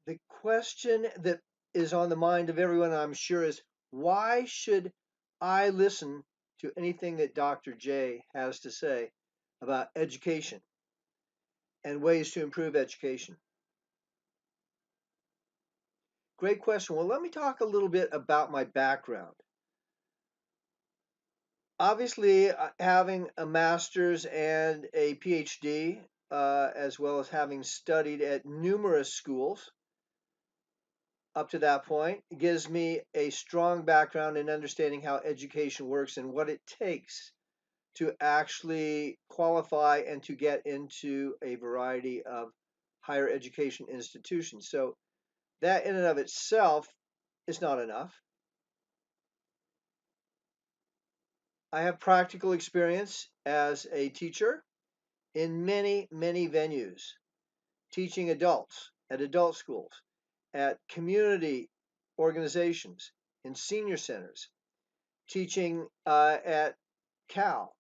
The question that is on the mind of everyone, I'm sure, is why should I listen to anything that Dr. J has to say about education and ways to improve education? Great question. Well, let me talk a little bit about my background. Obviously, having a master's and a PhD, as well as having studied at numerous schools up to that point, gives me a strong background in understanding how education works and what it takes to actually qualify and to get into a variety of higher education institutions. So, that in and of itself is not enough. I have practical experience as a teacher in many, many venues, teaching adults at adult schools, at community organizations, in senior centers, teaching at Cal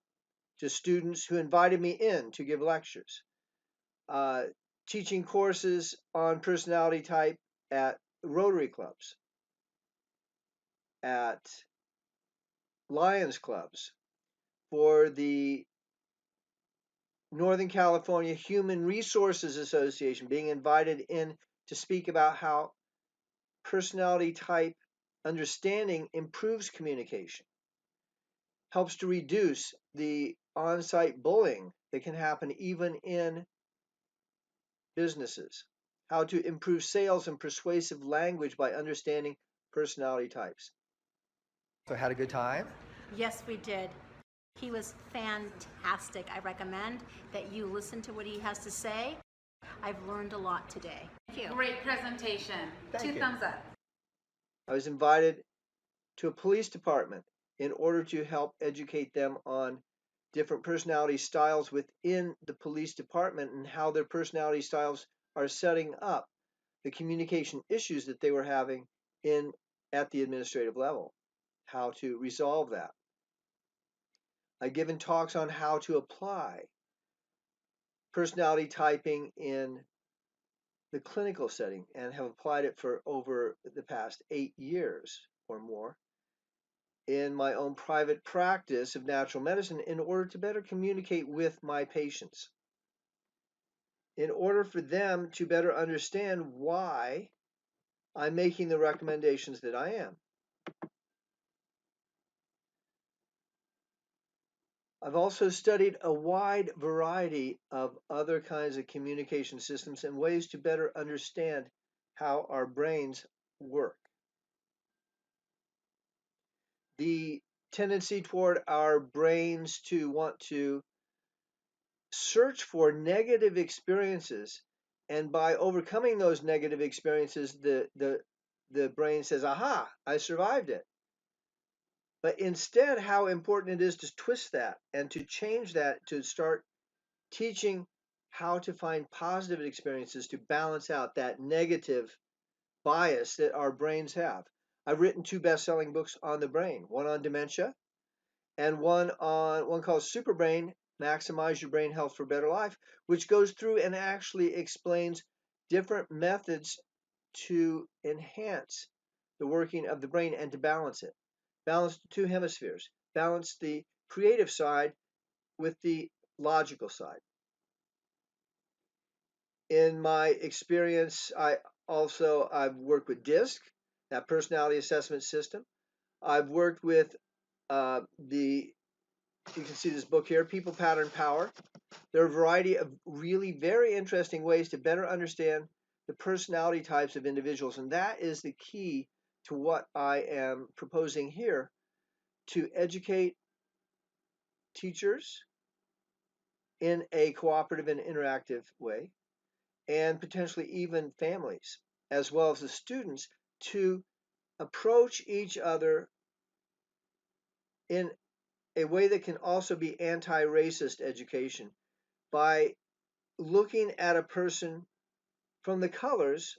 to students who invited me in to give lectures, uh, teaching courses on personality type at Rotary clubs, at Lions clubs, for the Northern California Human Resources Association, being invited in to speak about how personality type understanding improves communication, helps to reduce the on site bullying that can happen even in businesses, how to improve sales and persuasive language by understanding personality types. So, had a good time? Yes, we did. He was fantastic. I recommend that you listen to what he has to say. I've learned a lot today. Thank you. Great presentation. Thank Two you. thumbs up. I was invited to a police department in order to help educate them on different personality styles within the police department and how their personality styles are setting up the communication issues that they were having in at the administrative level, how to resolve that. I've given talks on how to apply personality typing in the clinical setting and have applied it for over the past 8 years or more in my own private practice of natural medicine in order to better communicate with my patients, in order for them to better understand why I'm making the recommendations that I am. I've also studied a wide variety of other kinds of communication systems and ways to better understand how our brains work. The tendency toward our brains to want to search for negative experiences, and by overcoming those negative experiences, the brain says, aha, I survived it. But instead, how important it is to twist that and to change that, to start teaching how to find positive experiences to balance out that negative bias that our brains have. I've written two best-selling books on the brain, one on dementia and one called Super Brain, Maximize Your Brain Health for Better Life, which goes through and actually explains different methods to enhance the working of the brain and to balance it. Balance the two hemispheres, balance the creative side with the logical side. In my experience, I've worked with DISC, that personality assessment system. I've worked with the you can see this book here, People, Pattern, Power. There are a variety of really very interesting ways to better understand the personality types of individuals, and that is the key to what I am proposing here, to educate teachers in a cooperative and interactive way, and potentially even families, as well as the students, to approach each other in a way that can also be anti-racist education by looking at a person from the colors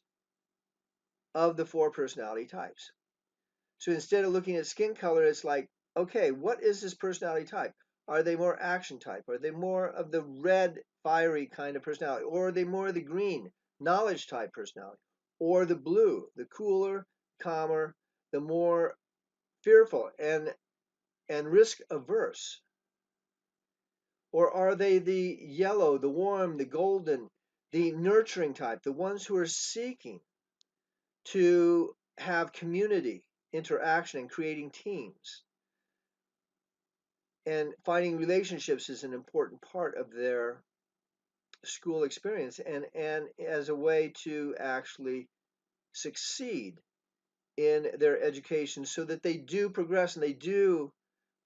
of the four personality types. So instead of looking at skin color, it's like, okay, what is this personality type? Are they more action type? Are they more of the red, fiery kind of personality? Or are they more of the green, knowledge type personality? or the blue, the cooler, calmer, the more fearful and risk averse? Or are they the yellow, the warm, the golden, the nurturing type, the ones who are seeking to have community interaction and creating teams? And finding relationships is an important part of their school experience and as a way to actually succeed in their education so that they do progress and they do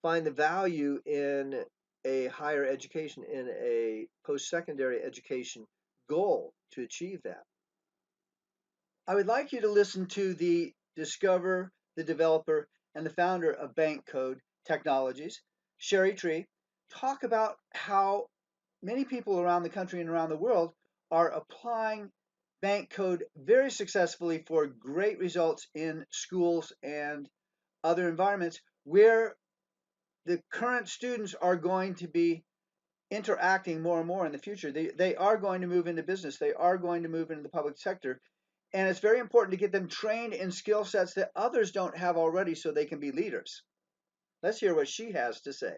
find the value in a higher education, in a post-secondary education goal to achieve that. I would like you to listen to the discoverer, the developer, and the founder of Bank Code Technologies, Sherry Tree, talk about how many people around the country and around the world are applying bank code very successfully for great results in schools and other environments where the current students are going to be interacting more and more in the future. They are going to move into business. They are going to move into the public sector. And it's very important to get them trained in skill sets that others don't have already so they can be leaders. Let's hear what she has to say.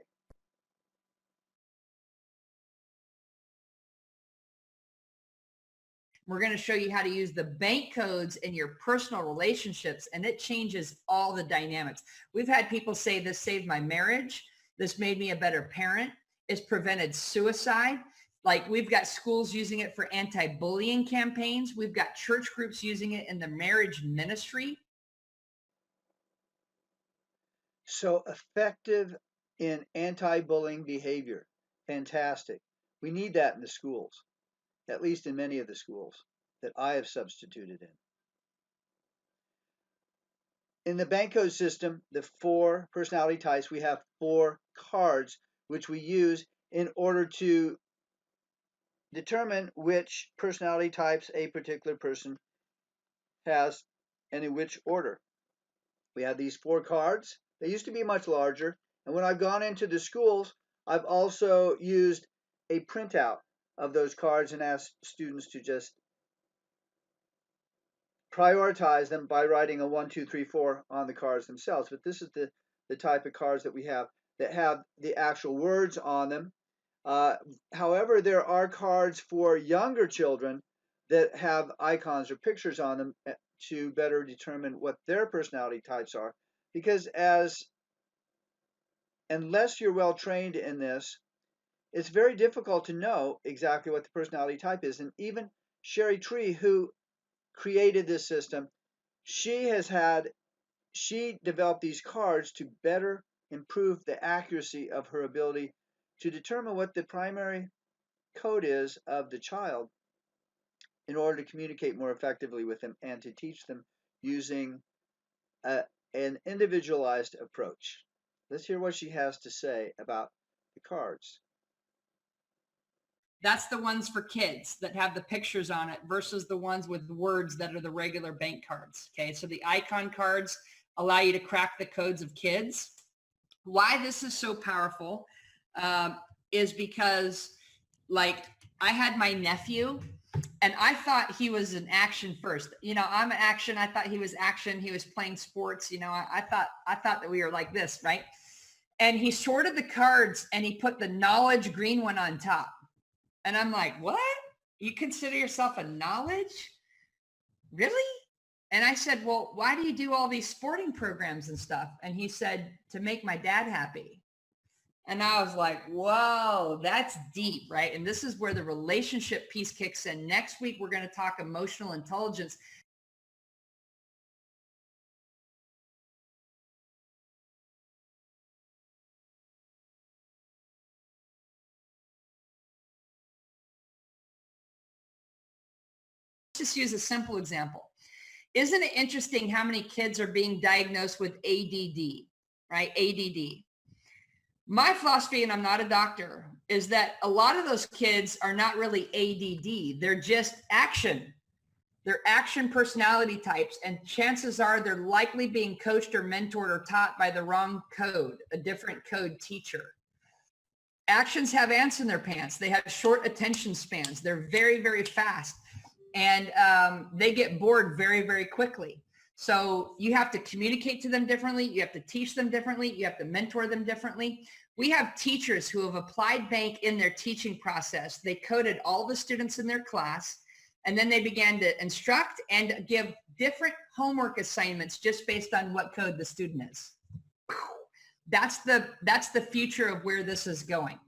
We're going to show you how to use the bank codes in your personal relationships, and it changes all the dynamics. We've had people say this saved my marriage. This made me a better parent. It's prevented suicide. Like, we've got schools using it for anti-bullying campaigns. We've got church groups using it in the marriage ministry. So effective in anti-bullying behavior. Fantastic. We need that in the schools, at least in many of the schools that I have substituted in. In the bank code system, the 4 personality types, we have 4 cards which we use in order to determine which personality types a particular person has and in which order. We have these 4 cards. They used to be much larger, and when I've gone into the schools, I've also used a printout of those cards and asked students to just prioritize them by writing a 1, 2, 3, 4 on the cards themselves. But this is the type of cards that we have that have the actual words on them. However, there are cards for younger children that have icons or pictures on them to better determine what their personality types are. Because unless you're well trained in this, it's very difficult to know exactly what the personality type is. And even Sherry Tree, who created this system, she developed these cards to better improve the accuracy of her ability to determine what the primary code is of the child in order to communicate more effectively with them and to teach them using an individualized approach. Let's hear what she has to say about the cards. That's the ones for kids that have the pictures on it versus the ones with words that are the regular bank cards. Okay, so the icon cards allow you to crack the codes of kids. Why this is so powerful is because, like, I had my nephew and I thought he was an action first. You know, I'm action. I thought he was action. He was playing sports. You know, I thought that we were like this, right? And he sorted the cards and he put the knowledge green one on top. And I'm like, what? You consider yourself a knowledge? Really? And I said, well, why do you do all these sporting programs and stuff? And he said, to make my dad happy. And I was like, whoa, that's deep, right? And this is where the relationship piece kicks in. Next week, we're going to talk emotional intelligence. Let's just use a simple example. Isn't it interesting how many kids are being diagnosed with ADD, right? ADD. My philosophy, and I'm not a doctor, is that a lot of those kids are not really ADD. They're just action. They're action personality types, and chances are they're likely being coached or mentored or taught by the wrong code, a different code teacher. Actions have ants in their pants. They have short attention spans. They're very, very fast. and they get bored very, very quickly. So you have to communicate to them differently. You have to teach them differently. You have to mentor them differently. We have teachers who have applied bank in their teaching process. They coded all the students in their class, and then they began to instruct and give different homework assignments just based on what code the student is. That's the future of where this is going.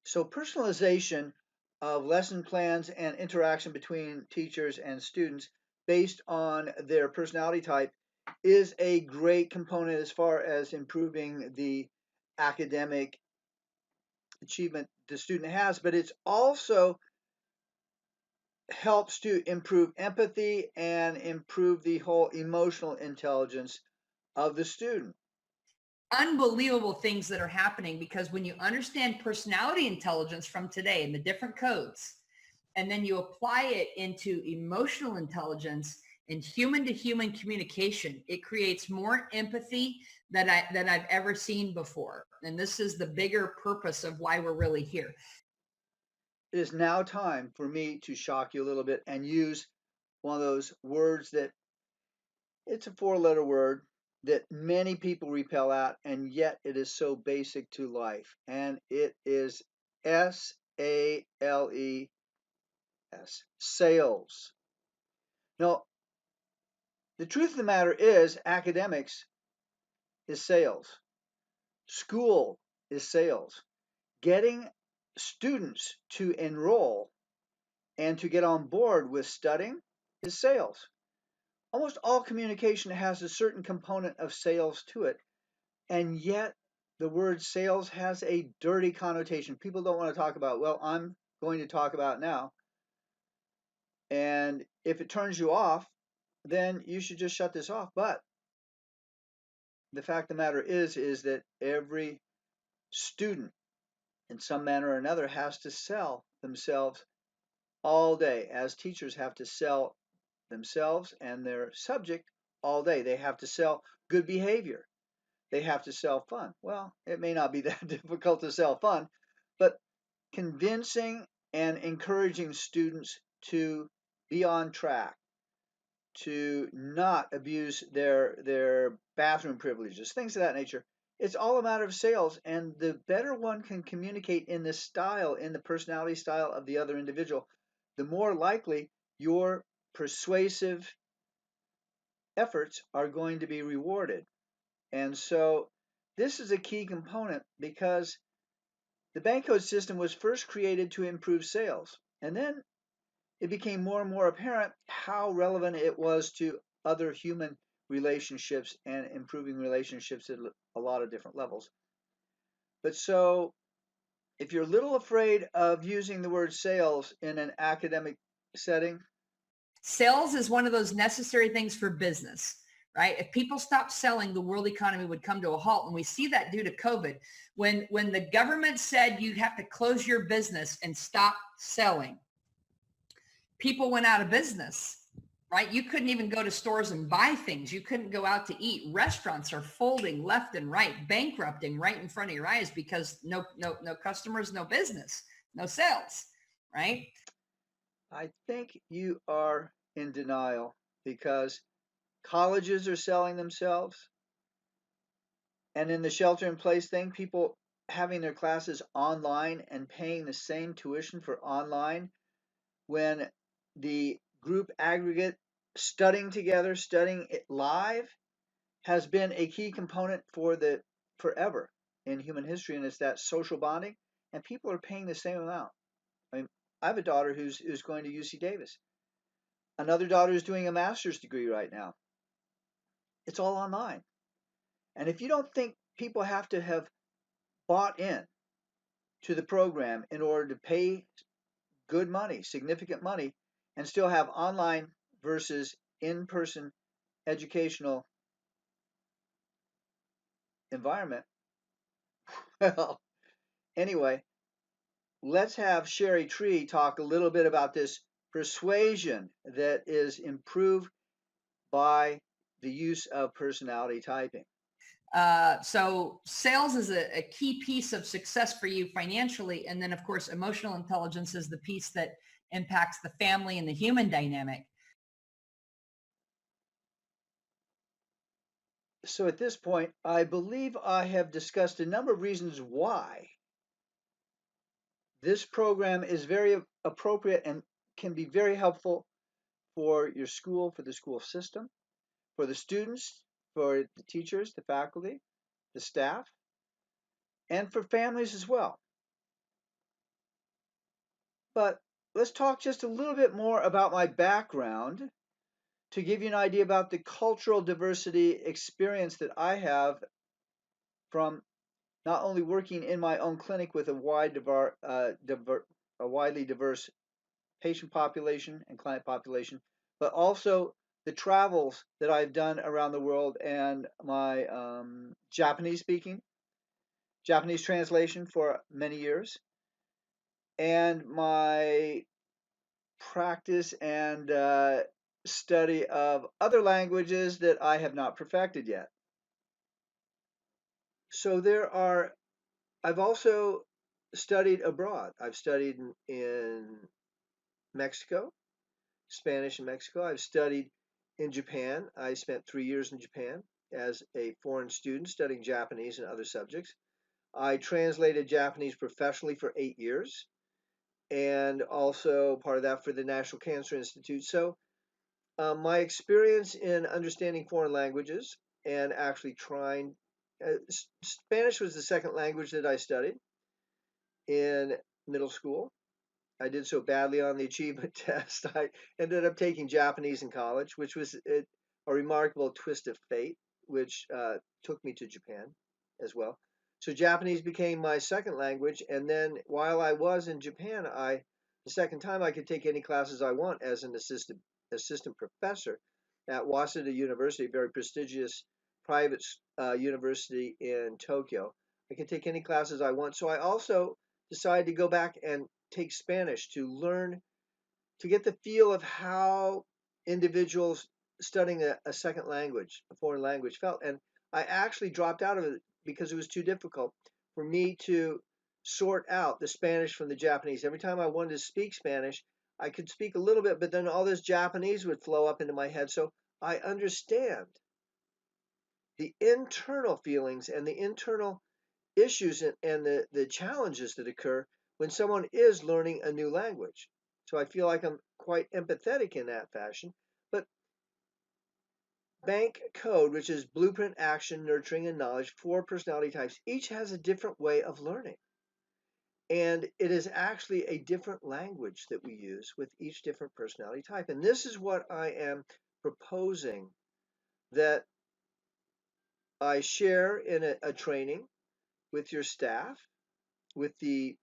So personalization of lesson plans and interaction between teachers and students based on their personality type is a great component as far as improving the academic achievement the student has, but it's also helps to improve empathy and improve the whole emotional intelligence of the student. Unbelievable things that are happening, because when you understand personality intelligence from today and the different codes, and then you apply it into emotional intelligence and human to human communication, it creates more empathy than I've ever seen before. And this is the bigger purpose of why we're really here. It is now time for me to shock you a little bit and use one of those words that it's a four-letter word that many people repel at, and yet it is so basic to life. And it is SALES, sales. Now, the truth of the matter is academics is sales. School is sales. Getting students to enroll and to get on board with studying is sales. Almost all communication has a certain component of sales to it, and yet the word sales has a dirty connotation. People don't want to talk about, well, I'm going to talk about now. And if it turns you off, then you should just shut this off. But the fact of the matter is that every student in some manner or another has to sell themselves all day, as teachers have to sell themselves and their subject all day. They have to sell good behavior. They have to sell fun. Well, it may not be that difficult to sell fun, but convincing and encouraging students to be on track, to not abuse their bathroom privileges, things of that nature. It's all a matter of sales, and the better one can communicate in the style, in the personality style of the other individual, the more likely your persuasive efforts are going to be rewarded. And so this is a key component because the bank code system was first created to improve sales, and then it became more and more apparent how relevant it was to other human relationships and improving relationships at a lot of different levels. But so if you're a little afraid of using the word sales in an academic setting, Sales is one of those necessary things for business, right? If people stop selling, the world economy would come to a halt. And we see that due to COVID. When the government said you have to close your business and stop selling, people went out of business, right? You couldn't even go to stores and buy things. You couldn't go out to eat. Restaurants are folding left and right, bankrupting right in front of your eyes because no customers, no business, no sales, right? I think you are in denial because colleges are selling themselves. And in the shelter in place thing, people having their classes online and paying the same tuition for online when the group aggregate studying together, studying it live has been a key component for the forever in human history, and it's that social bonding, and people are paying the same amount. I mean, I have a daughter who's going to UC Davis. Another daughter is doing a master's degree right now. It's all online. And if you don't think people have to have bought in to the program in order to pay good money, significant money, and still have online versus in-person educational environment, well, anyway, let's have Sherry Tree talk a little bit about this persuasion that is improved by the use of personality typing. So sales is a key piece of success for you financially. And then of course, emotional intelligence is the piece that impacts the family and the human dynamic. So at this point, I believe I have discussed a number of reasons why this program is very appropriate and can be very helpful for your school, for the school system, for the students, for the teachers, the faculty, the staff, and for families as well. But let's talk just a little bit more about my background to give you an idea about the cultural diversity experience that I have from not only working in my own clinic with a widely diverse patient population and client population, but also the travels that I've done around the world and my Japanese translation for many years, and my practice and study of other languages that I have not perfected yet. So I've also studied abroad. I've studied in Mexico, Spanish in Mexico. I've studied in Japan. I spent 3 years in Japan as a foreign student studying Japanese and other subjects. I translated Japanese professionally for 8 years and also part of that for the National Cancer Institute. So my experience in understanding foreign languages and actually trying, Spanish was the second language that I studied in middle school. I did so badly on the achievement test. I ended up taking Japanese in college, which was a remarkable twist of fate, which took me to Japan as well. So Japanese became my second language, and then while I was in Japan, the second time I could take any classes I want as an assistant professor at Waseda University, a very prestigious private university in Tokyo. I could take any classes I want. So I also decided to go back and take Spanish to learn, to get the feel of how individuals studying a second language, a foreign language, felt. And I actually dropped out of it because it was too difficult for me to sort out the Spanish from the Japanese. Every time I wanted to speak Spanish, I could speak a little bit, but then all this Japanese would flow up into my head. So I understand the internal feelings and the internal issues and the challenges that occur when someone is learning a new language. So I feel like I'm quite empathetic in that fashion. But bank code, which is blueprint, action, nurturing, and knowledge, 4 personality types, each has a different way of learning. And it is actually a different language that we use with each different personality type. And this is what I am proposing that I share in a training with your staff, with the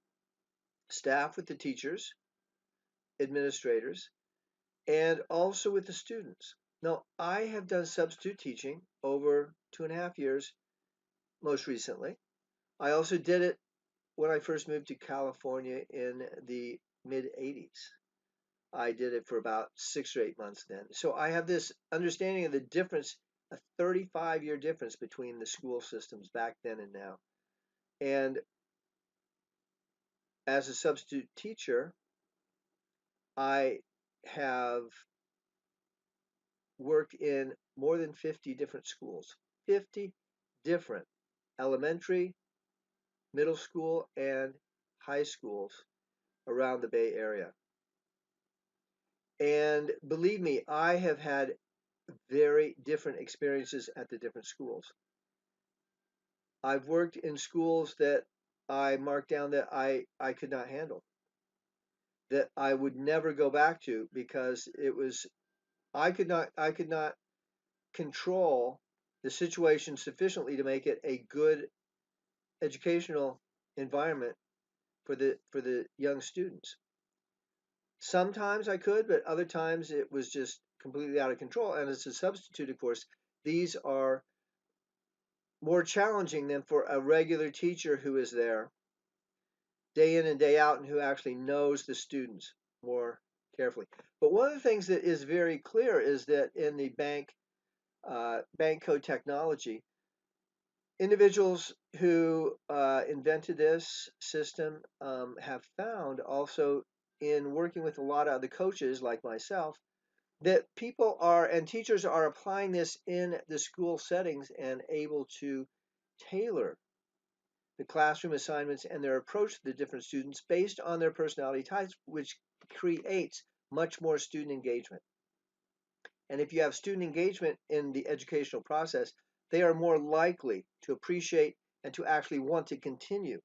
with the teachers, administrators, and also with the students. Now, I have done substitute teaching over 2.5 years, most recently. I also did it when I first moved to California in the mid 80s. I did it for about 6 or 8 months then. So I have this understanding of the difference, a 35-year difference between the school systems back then and now. And as a substitute teacher, I have worked in more than 50 different schools, 50 different elementary, middle school, and high schools around the Bay Area. And believe me, I have had very different experiences at the different schools. I've worked in schools that I marked down that I could not handle, that I would never go back to because it was I could not control the situation sufficiently to make it a good educational environment for the young students. Sometimes I could, but other times it was just completely out of control. And as a substitute, of course, these are more challenging than for a regular teacher who is there day in and day out and who actually knows the students more carefully. But one of the things that is very clear is that in the bank code technology, individuals who invented this system have found also in working with a lot of the coaches like myself that people are and teachers are applying this in the school settings and able to tailor the classroom assignments and their approach to the different students based on their personality types, which creates much more student engagement. And if you have student engagement in the educational process, they are more likely to appreciate and to actually want to continue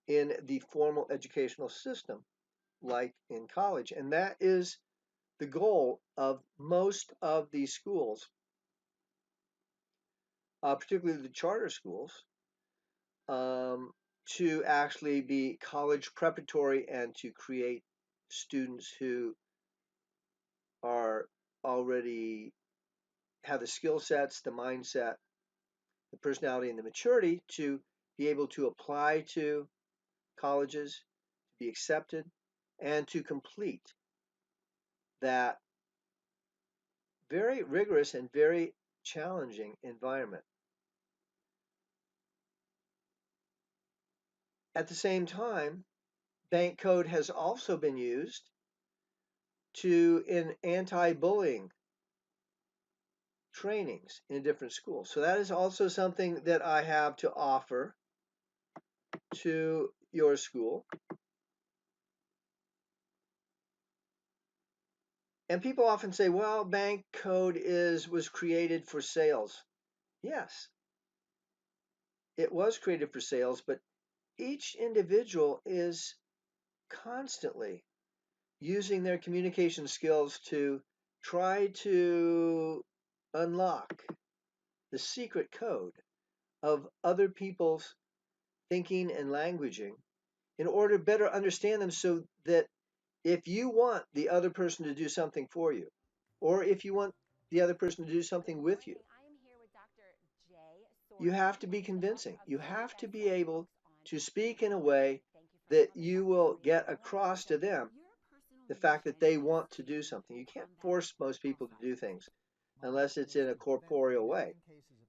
in the formal educational system, like in college. And that is the goal of most of these schools, particularly the charter schools, um, to actually be college preparatory and to create students who are already have the skill sets, the mindset, the personality, and the maturity to be able to apply to colleges, to be accepted, and to complete that very rigorous and very challenging environment. At the same time, bank code has also been used in anti-bullying trainings in different schools. So that is also something that I have to offer to your school. And people often say, well, bank code was created for sales. Yes, it was created for sales, but each individual is constantly using their communication skills to try to unlock the secret code of other people's thinking and languaging in order to better understand them so that if you want the other person to do something for you, or if you want the other person to do something with you, you have to be convincing. You have to be able to speak in a way that you will get across to them the fact that they want to do something. You can't force most people to do things unless it's in a corporeal way.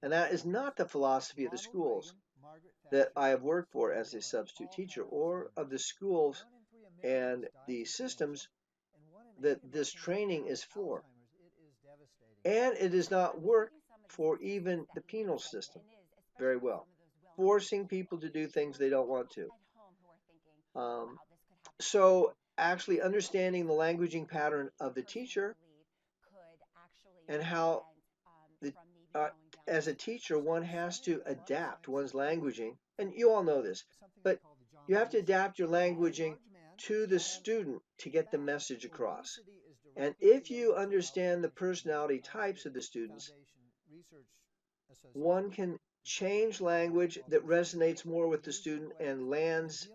And that is not the philosophy of the schools that I have worked for as a substitute teacher, or of the schools and the systems that this training is for. And it does not work for even the penal system very well, forcing people to do things they don't want to. Um, so, actually understanding the languaging pattern of the teacher and how the, uh, as a teacher, one has to adapt one's languaging, and you all know this, but you have to adapt your languaging to the student to get the message across. And if you understand the personality types of the students, one can change language that resonates more with the student and lands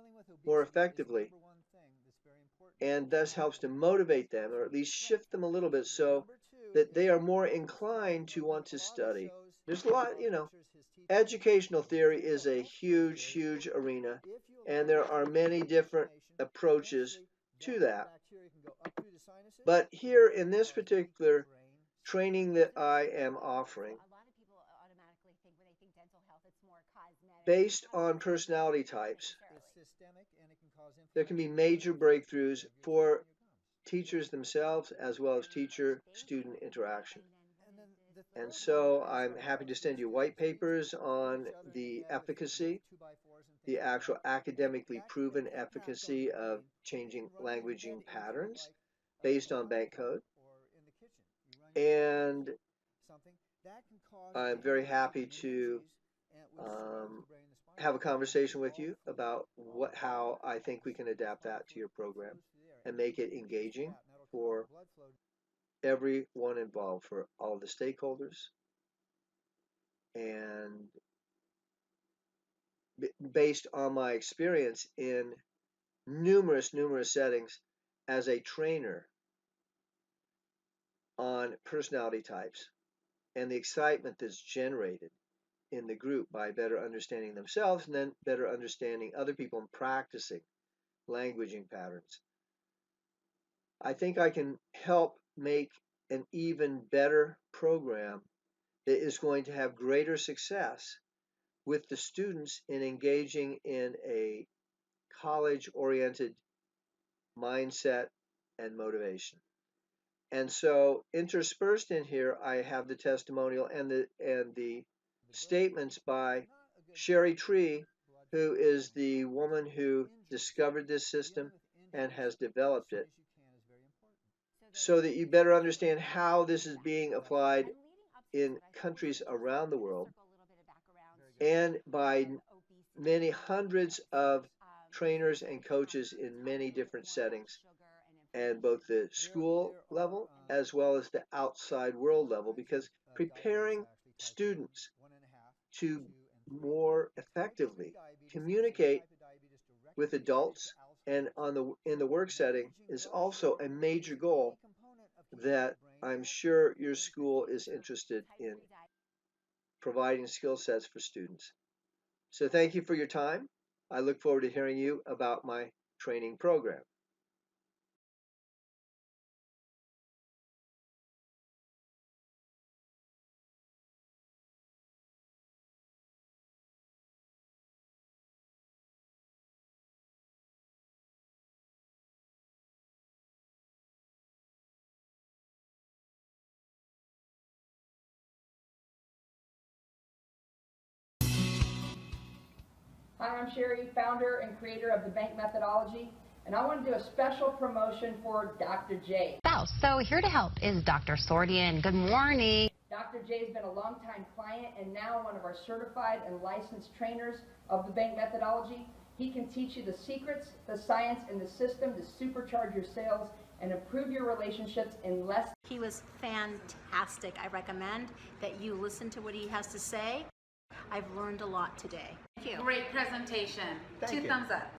more effectively, and thus helps to motivate them, or at least shift them a little bit so that they are more inclined to want to study. There's a lot, educational theory is a huge, huge arena, and there are many different approaches to that. But here in this particular training that I am offering, based on personality types, there can be major breakthroughs for teachers themselves as well as teacher-student interaction. And so I'm happy to send you white papers on the efficacy, the actual academically proven efficacy of changing languaging patterns based on bank code. And I'm very happy to have a conversation with you about how I think we can adapt that to your program and make it engaging for everyone involved, for all the stakeholders, and based on my experience in numerous settings as a trainer on personality types and the excitement that's generated in the group by better understanding themselves and then better understanding other people and practicing languaging patterns. I think I can help make an even better program that is going to have greater success with the students in engaging in a college-oriented mindset, and motivation. And so interspersed in here, I have the testimonial and the statements by Sherry Tree, who is the woman who discovered this system and has developed it, so that you better understand how this is being applied in countries around the world, and by many hundreds of trainers and coaches in many different settings, and both the school level as well as the outside world level, because preparing students to more effectively communicate with adults and in the work setting is also a major goal that I'm sure your school is interested in providing skill sets for students. So thank you for your time. I look forward to hearing you about my training program. Hi, I'm Sherry, founder and creator of the Bank Methodology, and I want to do a special promotion for Dr. J. So here to help is Dr. Sordean. Good morning. Dr. J has been a longtime client and now one of our certified and licensed trainers of the Bank Methodology. He can teach you the secrets, the science, and the system to supercharge your sales and improve your relationships in less. He was fantastic. I recommend that you listen to what he has to say. I've learned a lot today. Thank you. Great presentation. Thank 2 you. thumbs up.